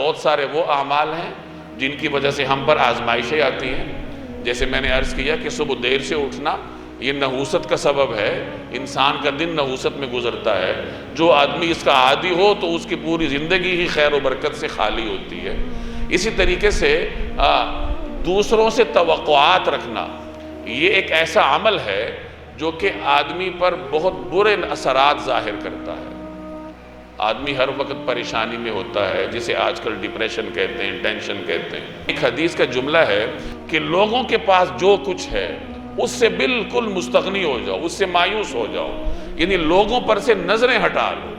بہت سارے وہ اعمال ہیں جن کی وجہ سے ہم پر آزمائشیں آتی ہیں. جیسے میں نے عرض کیا کہ صبح دیر سے اٹھنا یہ نحوست کا سبب ہے. انسان کا دن نحوست میں گزرتا ہے. جو آدمی اس کا عادی ہو تو اس کی پوری زندگی ہی خیر و برکت سے خالی ہوتی ہے. اسی طریقے سے دوسروں سے توقعات رکھنا یہ ایک ایسا عمل ہے جو کہ آدمی پر بہت برے اثرات ظاہر کرتا ہے. آدمی ہر وقت پریشانی میں ہوتا ہے، جسے آج کل ڈپریشن کہتے ہیں، ٹینشن کہتے ہیں. ایک حدیث کا جملہ ہے کہ لوگوں کے پاس جو کچھ ہے اس سے بالکل مستغنی ہو جاؤ، اس سے مایوس ہو جاؤ، یعنی لوگوں پر سے نظریں ہٹا لو.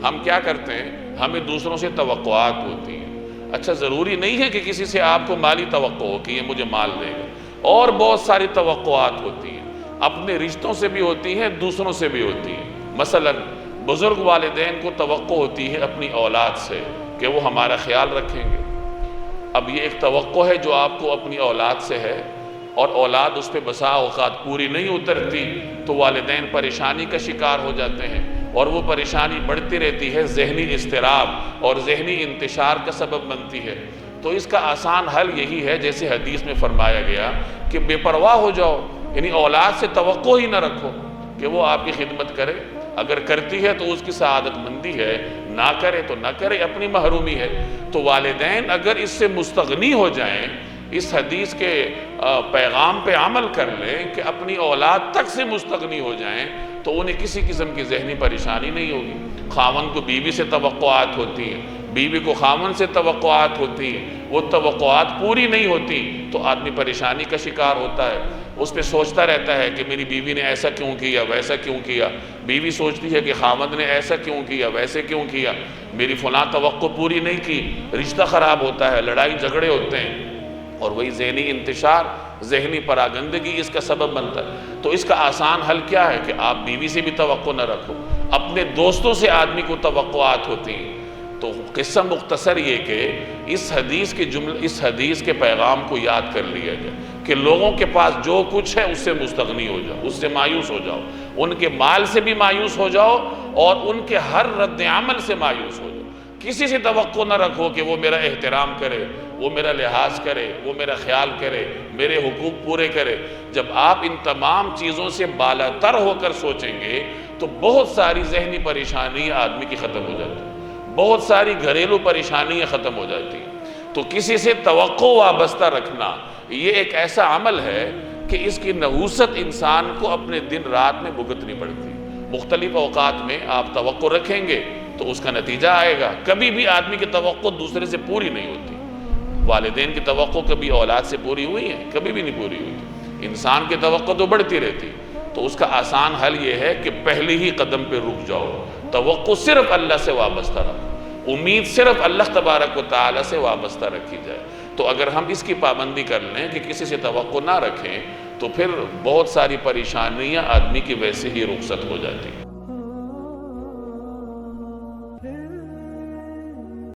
ہم کیا کرتے ہیں؟ ہمیں دوسروں سے توقعات ہوتی ہیں. اچھا، ضروری نہیں ہے کہ کسی سے آپ کو مالی توقع ہو کہ یہ مجھے مال دے گا، اور بہت ساری توقعات ہوتی ہیں. اپنے رشتوں سے بھی ہوتی ہیں، دوسروں سے بھی ہوتی ہیں. مثلا بزرگ والدین کو توقع ہوتی ہے اپنی اولاد سے کہ وہ ہمارا خیال رکھیں گے. اب یہ ایک توقع ہے جو آپ کو اپنی اولاد سے ہے، اور اولاد اس پہ بسا اوقات پوری نہیں اترتی تو والدین پریشانی کا شکار ہو جاتے ہیں، اور وہ پریشانی بڑھتی رہتی ہے، ذہنی اضطراب اور ذہنی انتشار کا سبب بنتی ہے. تو اس کا آسان حل یہی ہے، جیسے حدیث میں فرمایا گیا کہ بے پرواہ ہو جاؤ، یعنی اولاد سے توقع ہی نہ رکھو کہ وہ آپ کی خدمت کرے. اگر کرتی ہے تو اس کی سعادت مندی ہے، نہ کرے تو نہ کرے، اپنی محرومی ہے. تو والدین اگر اس سے مستغنی ہو جائیں، اس حدیث کے پیغام پہ عمل کر لیں کہ اپنی اولاد تک سے مستغنی ہو جائیں، تو انہیں کسی قسم کی ذہنی پریشانی نہیں ہوگی. خاوند کو بیوی سے توقعات ہوتی ہیں، بیوی کو خاوند سے توقعات ہوتی ہیں، وہ توقعات پوری نہیں ہوتی تو آدمی پریشانی کا شکار ہوتا ہے. اس پہ سوچتا رہتا ہے کہ میری بیوی نے ایسا کیوں کیا، ویسا کیوں کیا. بیوی سوچتی ہے کہ خاوند نے ایسا کیوں کیا، ویسے کیوں کیا، میری فلاں توقع پوری نہیں کی. رشتہ خراب ہوتا ہے، لڑائی جھگڑے ہوتے ہیں، اور وہی ذہنی انتشار، ذہنی پراگندگی اس کا سبب بنتا ہے. تو اس کا آسان حل کیا ہے کہ آپ بیوی سے بھی توقع نہ رکھو. اپنے دوستوں سے آدمی کو توقعات ہوتی ہیں. تو قصہ مختصر یہ کہ اس حدیث کے پیغام کو یاد کر لیا جائے کہ لوگوں کے پاس جو کچھ ہے اس سے مستغنی ہو جاؤ، اس سے مایوس ہو جاؤ. ان کے مال سے بھی مایوس ہو جاؤ، اور ان کے ہر رد عمل سے مایوس ہو جاؤ. کسی سے توقع نہ رکھو کہ وہ میرا احترام کرے، وہ میرا لحاظ کرے، وہ میرا خیال کرے، میرے حقوق پورے کرے. جب آپ ان تمام چیزوں سے بالا تر ہو کر سوچیں گے تو بہت ساری ذہنی پریشانیاں آدمی کی ختم ہو جاتی ہیں، بہت ساری گھریلو پریشانیاں ختم ہو جاتی ہیں. تو کسی سے توقع وابستہ رکھنا یہ ایک ایسا عمل ہے کہ اس کی نحوست انسان کو اپنے دن رات میں بھگتنی پڑتی. مختلف اوقات میں آپ توقع رکھیں گے تو اس کا نتیجہ آئے گا. کبھی بھی آدمی کی توقع دوسرے سے پوری نہیں ہوتی. والدین کی توقع کبھی اولاد سے پوری ہوئی ہے؟ کبھی بھی نہیں پوری ہوئی. انسان کی توقع تو بڑھتی رہتی. تو اس کا آسان حل یہ ہے کہ پہلے ہی قدم پہ رک جاؤ. توقع صرف اللہ سے وابستہ رکھو، امید صرف اللہ تبارک و تعالی سے وابستہ رکھی جائے. تو اگر ہم اس کی پابندی کر لیں کہ کسی سے توقع نہ رکھیں تو پھر بہت ساری پریشانیاں آدمی کی ویسے ہی رخصت ہو جاتی ہیں.